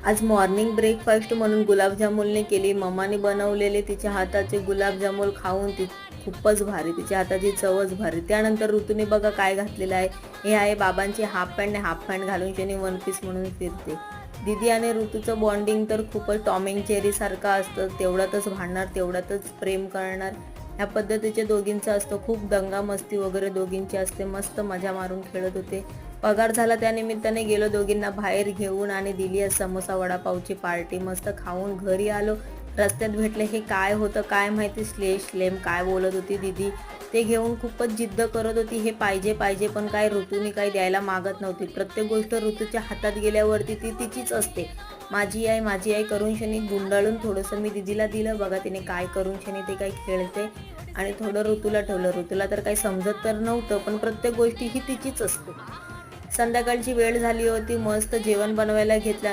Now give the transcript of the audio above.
आज morning breakfast म्हणून गुलाबजामुनने केली. मम्माने बनवलेले तिच्या हाताचे गुलाबजामुन खाऊन ती खूपच भारी, तिच्या हाताची चवच भारी. त्यानंतर ऋतूने बघा काय घातलेलं आहे. हे आहे बाबांची हाफ पॅन्ट घालून शनी वन पीस म्हणून फिरते. दीदी आणि ऋतूचं बॉन्डिंग तर खूपच टॉम अँड जेरी सारखं असतं. तेवढ्यातच भांडणार, तेवढ्यातच प्रेम करणार, ह्या पद्धतीचे दोघींचं असतं. खूप दंगा मस्ती वगैरे दोघींची असते. मस्त मजा मारून खेळत होते. पगार झाला त्यानिमित्ताने गेलो दोघींना बाहेर घेऊन आणि दिली आहे समोसा वडापावची पार्टी. मस्त खाऊन घरी आलो. रस्त्यात भेटले, हे काय होतं काय माहिती, स्लेम काय बोलत होती दीदी, ते घेऊन खूपच जिद्द करत होती. हे पाहिजे पाहिजे, पण काय ऋतूने काही द्यायला मागत नव्हती. प्रत्येक गोष्ट ऋतूच्या हातात गेल्यावरती ती तिचीच असते. माझी आई करून शनी गुंडाळून थोडंसं मी दीदीला दिलं. बघा तिने काय करून शनी ते काही खेळते आणि थोडं ऋतूला ठेवलं. ऋतूला तर काही समजत तर नव्हतं, पण प्रत्येक गोष्टी ही तिचीच असते. संध्याकाळची वेळ झाली होती. मस्त जेवण बनवायला घेतलं आणि